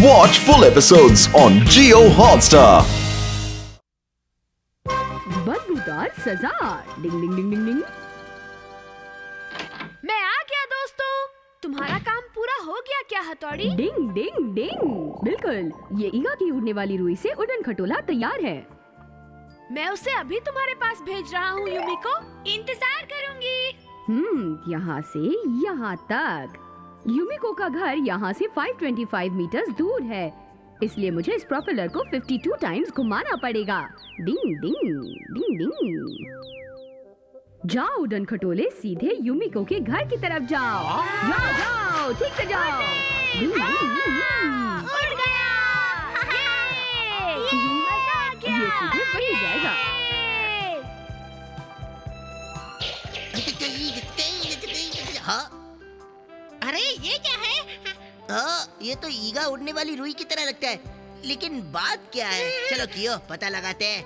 Watch full episodes on Jio Hotstar. बदबूदार सजा। डिंग डिंग डिंग डिंग डिंग। मैं आ गया दोस्तों। तुम्हारा काम पूरा हो गया क्या हथौड़ी? डिंग डिंग डिंग। बिल्कुल, ये ईगा की उड़ने वाली रुई से उड़न खटोला तैयार है। मैं उसे अभी तुम्हारे पास भेज रहा हूँ युमिको। इंतजार करूंगी। यहाँ से यहाँ तक। युमिको का घर यहाँ से 525 मीटर दूर है, इसलिए मुझे इस प्रोपेलर को 52 टाइम्स घुमाना पड़ेगा। डिंग डिंग डिंग डिंग। जाओ उड़न खटोले, सीधे युमिको के घर की तरफ जाओ। जाओ जाओ, ठीक से जाओ। डिंग डिंग डिंग डिंग। उड़ गया। मजा आ गया। ये सीधे वही जाएगा। हाँ? अरे ये क्या है? हाँ, ये तो ईगा उड़ने वाली रुई की तरह लगता है, लेकिन बात क्या है? चलो कियो पता लगाते हैं।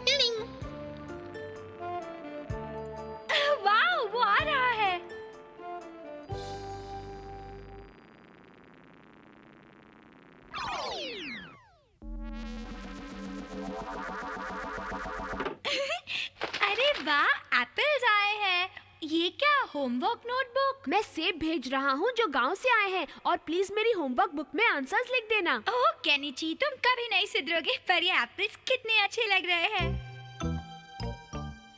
वाह, वो आ रहा है। अरे वाह, एप्पल्स आए हैं। ये क्या, होमवर्क नोटबुक? मैं सेब भेज रहा हूँ जो गांव से आए हैं, और प्लीज मेरी होमवर्क बुक में आंसर्स लिख देना। ओह केनिची, तुम कभी नहीं सुधरोगे, पर ये एप्पल्स कितने अच्छे लग रहे हैं।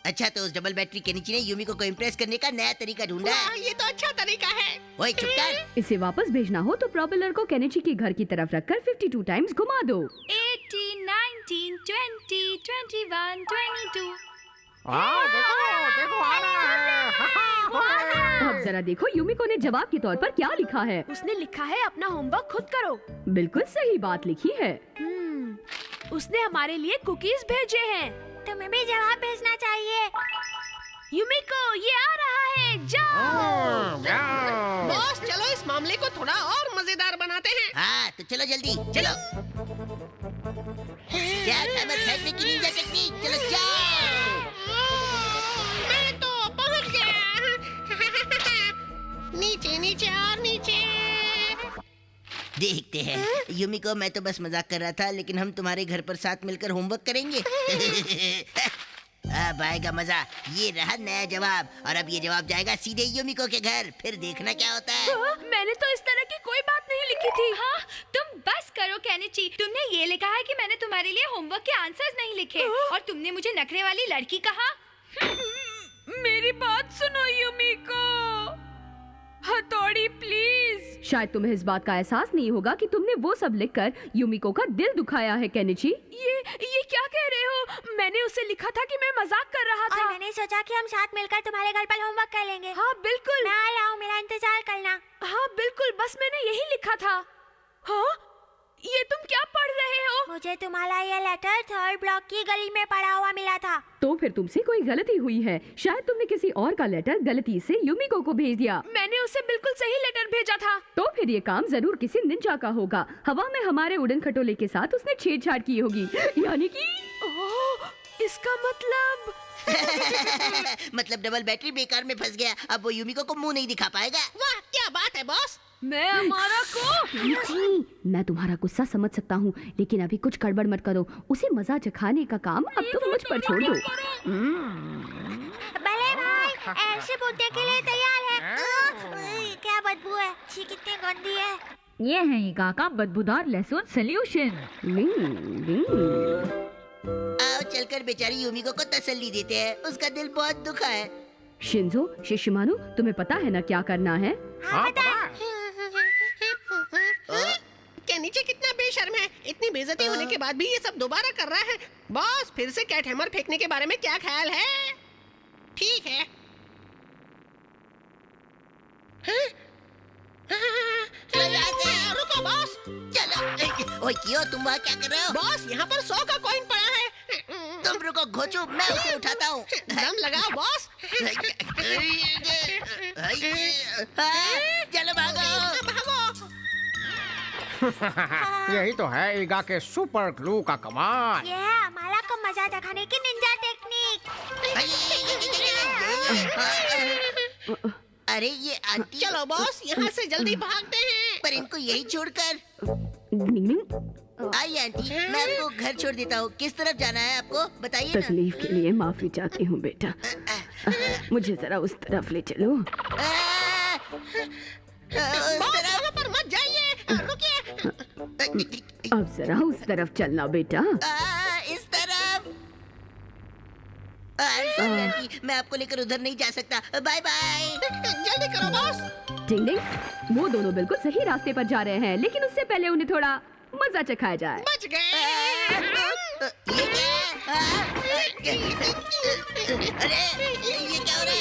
अच्छा, तो उस डबल बैटरी के नीचे ने युमिको को इम्प्रेस करने का नया तरीका ढूंढा हाँ, है। ये तो अच्छा तरीका है। ओए चुप कर। इसे वापस भेजना हो तो प्रोपेलर को केनिची के घर की तरफ रखकर 52 टाइम्स घुमा दो। 18, 19, 20, 21, 22। देखो आ रहा है। अब जरा देखो युमिको ने जवाब के तौर पर क्या लिखा है। उसने लिखा है अपना होमवर्क खुद करो। बिल्कुल सही बात लिखी है। उसने हमारे लिए कुकीज भेजे हैं। तुम्हें भी जवाब भेजना चाहिए। युमिको, ये आ रहा है, जाओ। बॉस, चलो इस मामले को थोड़ा और मजेदार बनाते हैं। हाँ, तो चलो जल्दी चलो। क्या हैमर फेंकने की निंजा टेक्निक, चलो जाओ। मैं तो पहुंच गया। नीचे नीचे और नीचे। देखते हैं। युमिको, मैं तो बस मजाक कर रहा था, लेकिन हम तुम्हारे घर पर साथ मिलकर होमवर्क करेंगे। अब आएगा मजा। ये रहा नया जवाब, और अब ये जवाब जाएगा सीधे युमिको के घर। फिर देखना क्या होता है। मैंने तो इस तरह की कोई बात नहीं लिखी थी। हाँ, तुम बस करो केनिची। तुमने ये लिखा है कि मैंने तुम्हारे लिए होमवर्क के आंसर्स नहीं लिखे, और तुमने मुझे नखरे वाली लड़की कहा। मेरी बात सुनो युमिको। हथौड़ी प्लीज। शायद तुम्हें इस बात का एहसास नहीं होगा कि तुमने वो सब लिखकर युमिको का दिल दुखाया है केनिची। ये क्या कह रहे हो? मैंने उसे लिखा था कि मैं मजाक कर रहा था। और मैंने सोचा कि हम साथ मिलकर तुम्हारे घर पर होमवर्क कर लेंगे। हाँ बिल्कुल। मैं आ रहा हूँ, मेरा इंतजार करना। हाँ बिल्कुल, बस मैंने यही लिखा था। हाँ, ये तुम क्या पढ़ रहे हो? मुझे तुम्हारा ये लेटर 3rd ब्लॉक की गली में पड़ा हुआ मिला था। तो फिर तुमसे कोई गलती हुई है। शायद तुमने किसी और का लेटर गलती से युमिको को भेज दिया। मैंने उसे बिल्कुल सही लेटर भेजा था। तो फिर ये काम जरूर किसी निंजा का होगा। हवा में हमारे उड़न खटोले के साथ उसने छेड़छाड़ की होगी, यानी कि इसका मतलब मतलब डबल बैटरी बेकार में फंस गया। अब वो युमिको को मुंह नहीं दिखा पाएगा। वाह, क्या बात है बॉस। मैं हमारा को केनिची, मैं तुम्हारा गुस्सा समझ सकता हूँ, लेकिन अभी कुछ गड़बड़ मत करो। उसे मजा चखाने का काम अब तुम मुझ पर छोड़ दो। भले भाई, ऐसे पूछने के लिए तैयार है। क्या बदबू है, छी कितनी गंदी है। ये है ईगा का बदबूदार लहसुन सॉल्यूशन। आओ चलकर बेचारी युमिको को तसल्ली देते हैं। उसका दिल बहुत दुखा है। शिंजो, शिशिमानु, तुम्हें पता है ना क्या करना है? हाँ, पता है। क्या नीचे कितना बेशर्म है। इतनी बेइज्जती होने के बाद भी ये सब दोबारा कर रहा है। बॉस, फिर से कैट हैमर फेंकने के बारे में क्या ख्याल है? ठीक है। रुको बॉस। चलो। ओए कियो, तुम वहाँ क्या कर रहे हो? बॉस, यहाँ पर 100 का कॉइन पड़ा है। तुम रुको घोचू, मैं उसे उठाता हूँ। दम लगाओ बॉस। चलो भागो। भागो। यही तो है ईगा के सुपर ग्लू का कमाल। ये है हमारा को मजा दिखाने की निंजा टेक्निक। अरे ये आंटी। चलो बॉस, यहाँ से जल्दी भागते हैं। पर इनको यही छोड़कर आइए आंटी, मैं आपको घर छोड़ देता हूँ। किस तरफ जाना है आपको बताइए ना। तकलीफ के लिए माफी चाहती हूँ बेटा, मुझे जरा उस तरफ ले चलो। बॉस वहाँ पर मत जाइए, रुकिए। अब जरा उस तरफ चलना बेटा। इस तरफ। sorry, आंटी, मैं आपको लेकर उधर नहीं जा सकता। Bye bye. जल्दी करो बॉस। डिंग डिंग, वो दोनों बिल्कुल सही रास्ते पर जा रहे हैं, लेकिन उससे पहले उन्हें थोड़ा मजा चखाया जाए। बच गए। ये क्या? अरे ये क्या हो रहा है?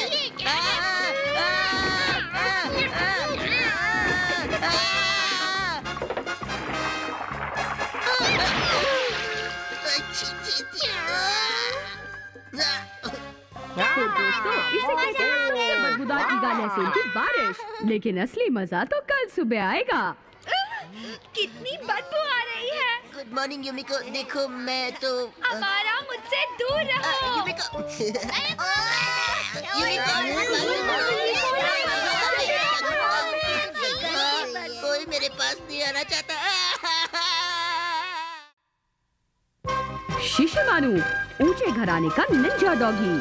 तो दोस्तों, इसे कहते हैं सबसे बदबूदार ईगा लहसुन की बारिश। लेकिन असली मजा तो कल सुबह आएगा। कितनी बदबू आ रही है। गुड मॉर्निंग यूमिको, देखो मैं तो हमारा मुझसे दूर रहो। यूमिको कोई मेरे पास नहीं आना चाहता। शिशिमानु, ऊंचे घराने का निंजा डॉगी।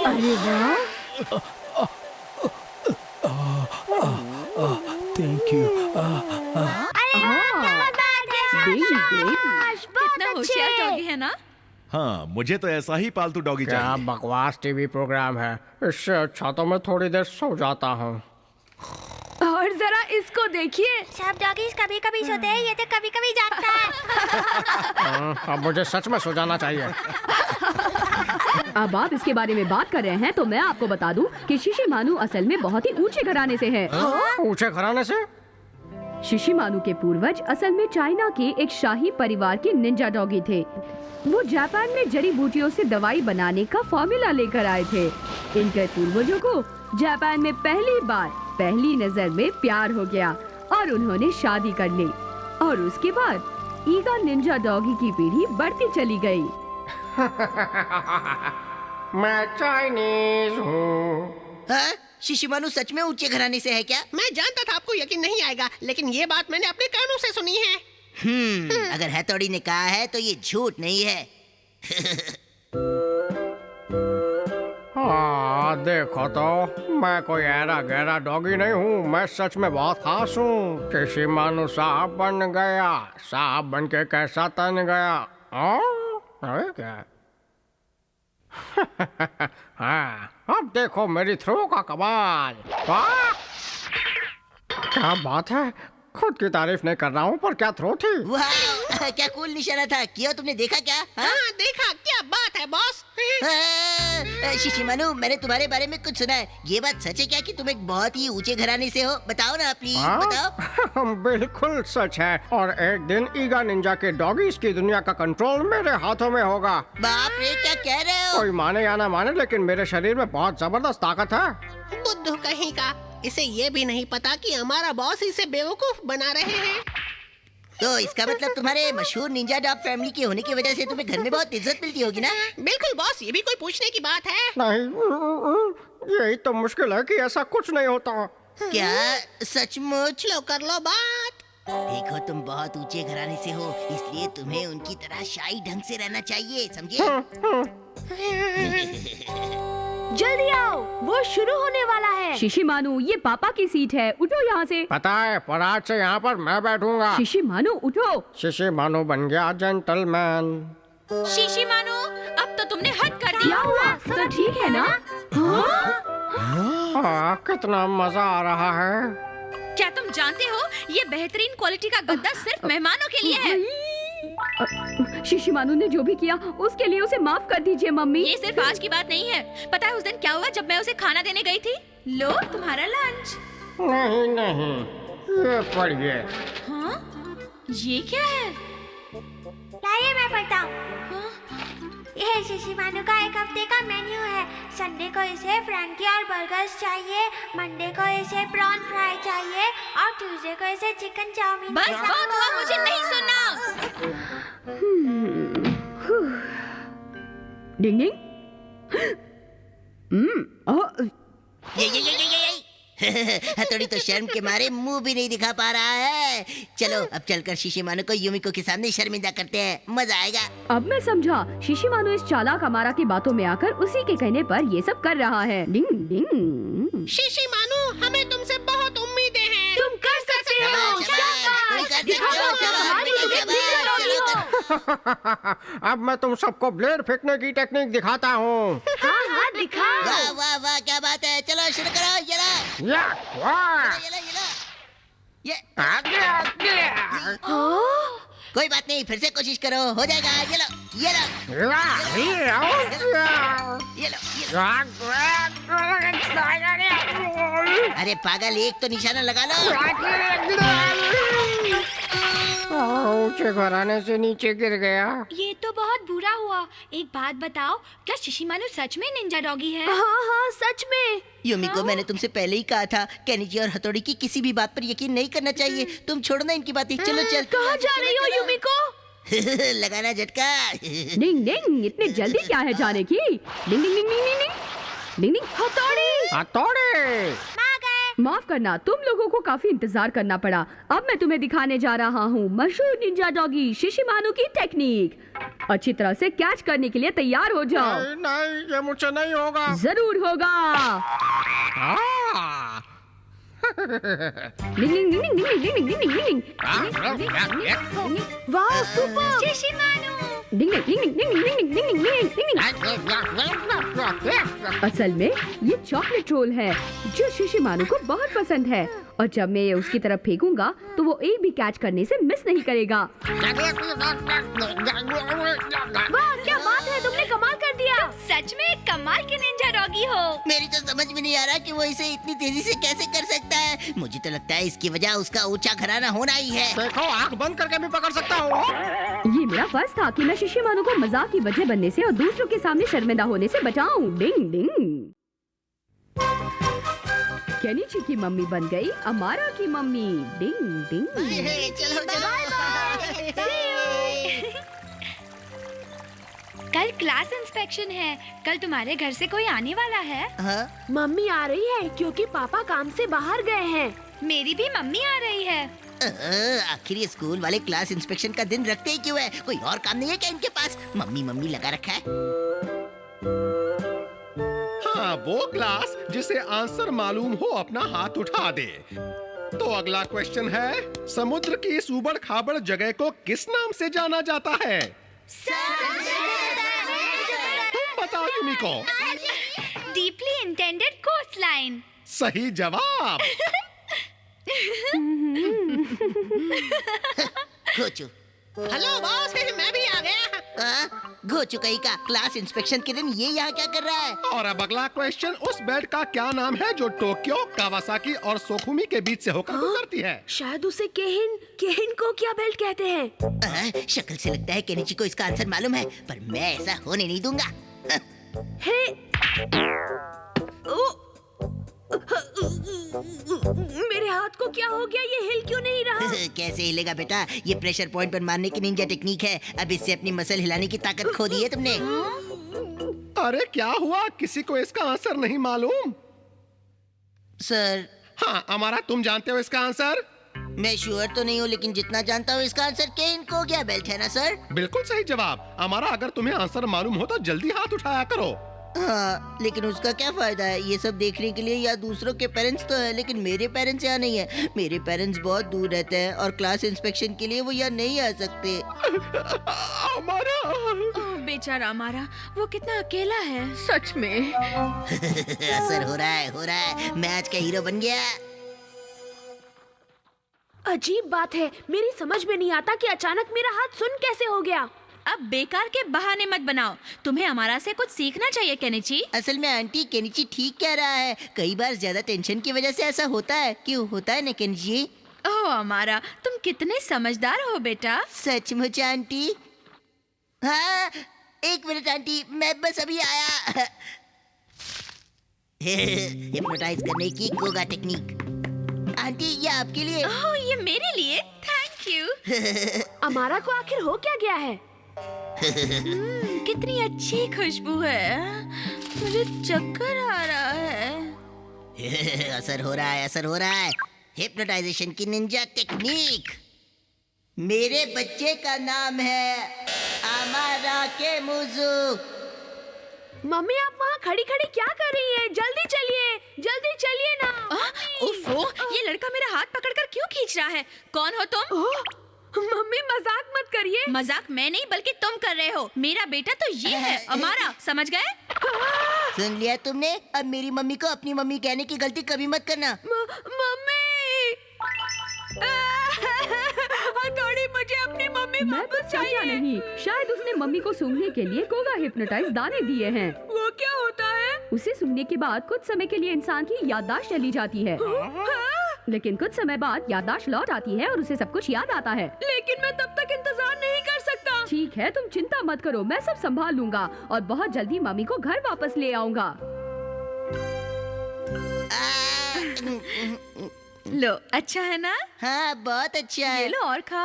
अरे वाह, थैंक यू। कितना होशियार डॉगी है ना। हाँ, मुझे तो ऐसा ही पालतू डॉगी क्या चाहिए। बकवास टीवी प्रोग्राम है, इससे अच्छा तो मैं थोड़ी देर सो जाता हूँ। और जरा इसको देखिए। सब डॉगीज कभी कभी सोते हैं, ये तो कभी कभी जागता है। अब मुझे सच में सो जाना चाहिए। अब आप इसके बारे में बात कर रहे हैं तो मैं आपको बता दूं कि शिशिमानु असल में बहुत ही ऊंचे घराने से है। ऊंचे घराने से? शिशिमानु के पूर्वज असल में चाइना के एक शाही परिवार के निंजा डॉगी थे। वो जापान में जड़ी बूटियों से दवाई बनाने का फॉर्मूला लेकर आए थे। इनके पूर्वजों को जापान में पहली बार पहली नजर में प्यार हो गया और उन्होंने शादी कर ली। और उसके बाद ईगा निंजा डॉगी की पीढ़ी बढ़ती चली गई। मैं चाइनीज हूँ। हाँ? शिशिमानु सच में ऊंचे घराने से है क्या? मैं जानता था आपको यकीन नहीं आएगा, लेकिन ये बात मैंने अपने कानों से सुनी है। अगर हथौड़ी ने कहा है तो ये झूठ नहीं है। हाँ देखो तो, मैं कोई ऐरा गहरा डॉगी नहीं हूँ, मैं सच में बहुत खास हूँ। शिशिमानु साहब बन गया, साहब बन के कैसा तन गया। अरे क्या? हाँ, अब देखो मेरी थ्रो का कमाल। क्या बात है, खुद की तारीफ नहीं कर रहा हूँ, पर क्या थ्रो थी। वाह, क्या कूल निशाना था। किया तुमने देखा क्या? हाँ देखा, क्या बात है बॉस। शिशिमानु, मैंने तुम्हारे बारे में कुछ सुना है। ये बात सच है क्या कि तुम एक बहुत ही ऊंचे घराने से हो? बताओ ना प्लीज, बताओ। बिल्कुल सच है, और एक दिन ईगा निंजा के डॉगीज की दुनिया का कंट्रोल मेरे हाथों में होगा। बाप रे, क्या कह रहे हो? कोई माने या ना माने, लेकिन मेरे शरीर में बहुत जबरदस्त ताकत है। बुद्धू कहीं का, इसे ये भी नहीं पता कि हमारा बॉस इसे बेवकूफ बना रहे हैं। तो इसका मतलब तुम्हारे मशहूर निंजा डॉग फैमिली के होने की वजह से तुम्हें घर में बहुत इज्जत मिलती होगी ना? बिल्कुल बॉस, ये भी कोई पूछने की बात है? नहीं, यही तो मुश्किल है कि ऐसा कुछ नहीं होता। क्या सचमुच? लो कर लो बात। देखो, तुम बहुत ऊंचे घराने से हो, इसलिए तुम्हें उनकी तरह शाही ढंग से रहना चाहिए, समझे? जल्दी आओ, वो शुरू होने वाला है। शिशिमानु, ये पापा की सीट है, उठो यहाँ से। पता है, पर आज से यहाँ पर मैं बैठूंगा। शिशिमानु उठो। शिशिमानु बन गया जेंटलमैन। शिशिमानु, अब तो तुमने हद कर दी। क्या हुआ? सब ठीक है ना? हाँ, कितना मजा आ रहा है। क्या तुम जानते हो, ये बेहतरीन क्वालिटी का गद्दा सिर्फ मेहमानों के लिए है। शिशिमानु ने जो भी किया उसके लिए उसे माफ कर दीजिए मम्मी। ये सिर्फ आज की बात नहीं है। पता है उस दिन क्या हुआ जब मैं उसे खाना देने गई थी? लो तुम्हारा लंच। नहीं नहीं, ये पढ़िए। हाँ? ये क्या है? लाइए मैं पढ़ता हूँ। यह शिशिमानु का एक हफ्ते का मेन्यू है। संडे को इसे फ्रैंकी और बर्गर्स चाहिए, मंडे को इसे प्रॉन फ्राई चाहिए और ट्यूसडे को इसे चिकन चाउमीन। बस बहुत हुआ, मुझे नहीं सुनना। डिंग डिंग। ये हथौड़ी तो शर्म के मारे मुंह भी नहीं दिखा पा रहा है। चलो अब चलकर शिशिमानु को युमिको के सामने शर्मिंदा करते हैं, मजा आएगा। अब मैं समझा, शिशिमानु इस चालाक अमारा की बातों में आकर उसी के कहने पर ये सब कर रहा है। डिंग डिंग। शिशिमानु, हमें तुमसे बहुत उम्मीदें हैं। तुम कर सकते हो। अब मैं तुम सबको ब्लेड फेंकने की टेक्निक दिखाता हूँ। हाँ हाँ दिखा। वाह वाह वाह, क्या बात है। चलो शुरू करो। ये लो, या, वाह, ये लो, ये लो। ये आगे, आगे। कोई बात नहीं, फिर से कोशिश करो, हो जाएगा। ये लो, ये लो, या, या, या। ये लो, ये लो। अरे पागल, एक तो निशाना लगा लो। ऊंचे घराने से नीचे गिर गया। ये तो बहुत बुरा हुआ। एक बात बताओ, क्या शिशिमानु सच में निंजा डॉगी है? हाँ हाँ सच में। युमिको, मैंने तुमसे पहले ही कहा था, केनिची और हथौड़ी की किसी भी बात पर यकीन नहीं करना चाहिए। तुम छोड़ो ना इनकी बातें, चलो चल। कहाँ जा रही हो युमिको? लगाना झटका। डिंग डिंग। इतनी जल्दी क्या है जाने की? डिंग डिंग डिंग डिंग डिंग डिंग डिंग। हथौड़ी। हथौड़ी। माफ करना, तुम लोगों को काफी इंतजार करना पड़ा। अब मैं तुम्हें दिखाने जा रहा हूँ मशहूर निंजा डॉगी शिशिमानु की टेक्निक। अच्छी तरह से कैच करने के लिए तैयार हो जाओ। नहीं, नहीं, ये मुझसे नहीं होगा। जरूर होगा। हाँ। डिंग डिंग डिंग डिंग डिंग डिंग डिंग डिंग। वाह सुपर। शिशिमानु। डिंग डिंग डिंग डिंग डिंग डिंग डिंग डिंग डिंग। असल में ये चॉकलेट रोल है जो शिशिमानु को बहुत पसंद है, और जब मैं ये उसकी तरफ फेंकूंगा तो वो एक भी कैच करने से मिस नहीं करेगा। वाह क्या बात है, तुमने कमाल कर दिया। सच में एक कमाल के निंजा डॉगी हो। मेरी तो समझ में नहीं आ रहा कि वो इसे इतनी तेजी से कैसे कर सकता है। मुझे तो लगता है इसकी वजह उसका ऊंचा घराना होना ही है। देखो, आंख बंद करके भी पकड़ सकता हूँ। ये मेरा फर्ज था कि मैं शिशिमानु को मजाक की वजह बनने से और दूसरों के सामने शर्मिंदा होने से बचाऊं। डिंग डिंग। केनिची की मम्मी बन गई अमारा की मम्मी। डिंग डिंग। चलो चलो। कल क्लास इंस्पेक्शन है। कल तुम्हारे घर से कोई आने वाला है? हाँ? मम्मी आ रही है क्योंकि पापा काम से बाहर गए हैं। मेरी भी मम्मी आ रही है। आखिर ये स्कूल वाले क्लास इंस्पेक्शन का दिन रखते ही क्यों है? कोई और काम नहीं है क्या इनके पास? मम्मी मम्मी लगा रखा है। हाँ, वो क्लास जिसे आंसर मालूम हो अपना हाथ उठा दे। तो अगला क्वेश्चन है, समुद्र की इस उबड़ खाबड़ जगह को किस नाम से जाना जाता है? तुम बताओ Yumiko. Deeply indented coastline. सही जवाब। घोचू। हेलो बॉस, मैं भी आ गया। घोचू कहीं का, क्लास इंस्पेक्शन के दिन ये यहाँ क्या कर रहा है? और अब अगला क्वेश्चन, उस बेल्ट का क्या नाम है जो टोक्यो, कावासाकी और सोकुमी के बीच से होकर गुजरती है? शायद उसे केहिन को क्या बेल्ट कहते हैं। शक्ल से लगता है केनिची को इसका आंसर मालूम है, पर मैं ऐसा होने नहीं दूंगा। हे मेरे हाथ को क्या हो गया? ये हिल क्यों नहीं रहा? कैसे हिलेगा बेटा? ये प्रेशर पॉइंट पर मारने की निंजा टेक्निक है। अब इससे अपनी मसल हिलाने की ताकत खो दी है तुमने। अरे क्या हुआ? किसी को इसका आंसर नहीं मालूम? सर। हाँ अमारा, तुम जानते हो इसका आंसर? मैं श्योर तो नहीं हूँ, लेकिन जितना जानता हूँ इसका आंसर केन को गया बेल्ट है ना सर? बिल्कुल सही जवाब। अमारा, अगर तुम्हें आंसर मालूम हो तो जल्दी हाथ उठाया करो। हाँ, लेकिन उसका क्या फायदा है? ये सब देखने के लिए या दूसरों के पेरेंट्स तो है, लेकिन मेरे पेरेंट्स यहाँ नहीं है। मेरे पेरेंट्स बहुत दूर रहते हैं और क्लास इंस्पेक्शन के लिए वो यहाँ नहीं आ सकते। बेचारा हमारा, वो कितना अकेला है सच में। असर हो रहा है। मैं आज का हीरो बन गया। अजीब बात है, मेरी समझ में नहीं आता कि अचानक मेरा हाथ सुन कैसे हो गया। अब बेकार के बहाने मत बनाओ। तुम्हें हमारा से कुछ सीखना चाहिए केनिची। असल में आंटी, केनिची ठीक कह रहा है। कई बार ज्यादा टेंशन की वजह से ऐसा होता है। क्यों होता है ना केनिची? ओह हमारा, तुम कितने समझदार हो बेटा। सचमुच आंटी? हाँ, एक मिनट आंटी, मैं बस अभी आया। हिप्नोटाइज करने की कोगा टेक्निक। आंटी ये आपके लिए। ओह, ये मेरे लिए, थैंक यू। अमारा को आखिर हो क्या गया है? कितनी अच्छी खुशबू है, मुझे चक्कर आ रहा है। असर हो रहा है, असर हो रहा है। हिप्नोटाइजेशन की निंजा टेक्निक। मेरे बच्चे का नाम है अमारा के मुजू। मम्मी आप वहाँ खड़ी खड़ी क्या कर रही हैं? जल्दी चलिए ना। ओफो, ये लड़का मेरा हाथ पकड़कर क्यों खींच रहा है? कौन हो तुम? मम्मी मजाक मत करिए। मजाक मैं नहीं बल्कि तुम कर रहे हो। मेरा बेटा तो ये है अमारा, समझ गए? सुन लिया तुमने? अब मेरी मम्मी को अपनी मम्मी कहने की गलती कभी मत करना। मम्मी थोड़ी मुझे अपनी मम्मी मैं तो वापस समझा चाहिए। नहीं, शायद उसने मम्मी को सूंघने के लिए कोगा हिप्नोटाइज दाने दिए हैं। वो क्या होता है? उसे सूंघने के बाद कुछ समय के लिए इंसान की याददाश्त चली जाती है, लेकिन कुछ समय बाद याददाश्त लौट आती है और उसे सब कुछ याद आता है। लेकिन मैं तब तक इंतजार नहीं कर सकता। ठीक है, तुम चिंता मत करो, मैं सब संभाल लूंगा और बहुत जल्दी मम्मी को घर वापस ले आऊंगा। लो, अच्छा है ना? हाँ बहुत अच्छा है। ये लो और खा।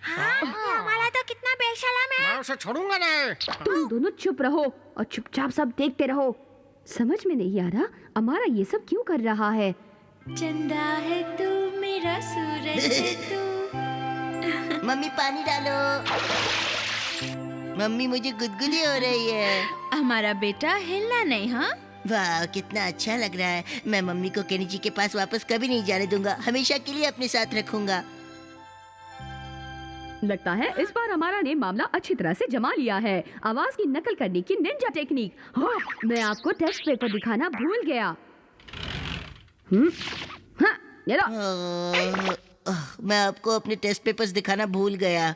हमारा तो कितना बेशरम है। मैं उसे छोड़ूंगा नहीं। तुम दोनों चुप रहो और चुपचाप सब देखते रहो। समझ में नहीं आ रहा अमारा ये सब क्यों कर रहा है। चंदा है तू, मेरा सूरज है तू। मम्मी पानी डालो। मम्मी मुझे गुदगुदी हो रही है। हमारा बेटा हिलना नहीं, हाँ? वाह कितना अच्छा लग रहा है। मैं मम्मी को केनिची के पास वापस कभी नहीं जाने दूंगा, हमेशा के लिए अपने साथ रखूंगा। लगता है इस बार हमारा ने मामला अच्छी तरह से जमा लिया है। आवाज की नकल करने की निंजा टेक्निक। हाँ, मैं आपको टेस्ट पेपर दिखाना भूल गया। हाँ, ये लो। मैं आपको अपने टेस्ट पेपर्स दिखाना भूल गया।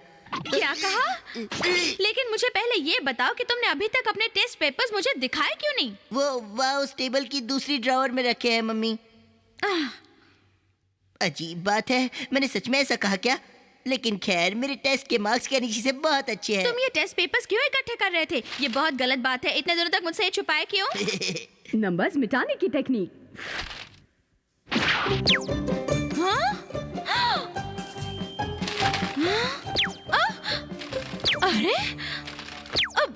क्या कहा? लेकिन मुझे पहले ये बताओ कि तुमने अभी तक अपने टेस्ट पेपर्स मुझे दिखाए क्यों नहीं? वो वहाँ उस टेबल की दूसरी ड्रॉवर में रखे हैं मम्मी। अजीब बात है, मैंने सच में ऐसा कहा क्या? लेकिन खैर मेरे टेस्ट के मार्क्स केनिची से बहुत अच्छे हैं। तुम ये टेस्ट पेपर्स क्यों इकट्ठे कर रहे थे? ये बहुत गलत बात है। इतने दिनों तक मुझसे ये छुपाए क्यों? नंबर्स मिटाने की टेक्निक। अरे अब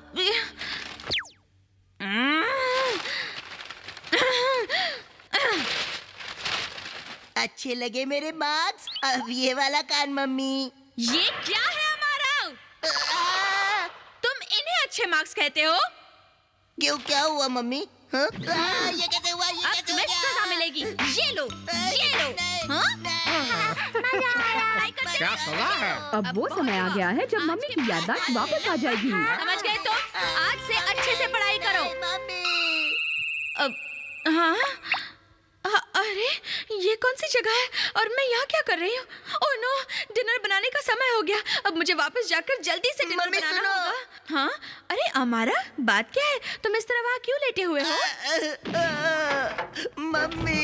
अच्छे लगे मेरे मार्क्स? अब ये वाला कान मम्मी। ये क्या है हमारा? तुम इन्हें अच्छे मार्क्स कहते हो? क्यों, क्या हुआ मम्मी? हाँ? ये कैसे हुआ? ये अब कैसे तुम्हें हो सजा गया? मिलेगी। ये लो, ये लो। क्या सजा है? अब वो समय आ गया है जब मम्मी की याददाश्त वापस आ जाएगी। समझ गए तुम? आज से अच्छे से पढ़ाई करो। मम्मी अब हाँ? अरे ये कौन सी जगह है और मैं यहाँ क्या कर रही हूँ? ओह नो, डिनर बनाने का समय हो गया। अब मुझे वापस जाकर जल्दी से डिनर मम्मी, बनाना सुनो। होगा। हाँ? अरे अमारा, बात क्या है? तुम इस तरह वहाँ क्यों लेटे हुए हो? मम्मी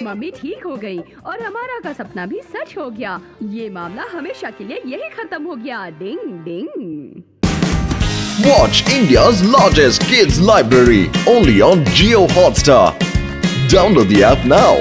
मम्मी ठीक हो गई और हमारा का सपना भी सच हो गया। ये मामला हमेशा के लिए यही खत्म हो गया। डिंग डिंग। Watch India's largest kids library only on Jio Hotstar. Download the app now.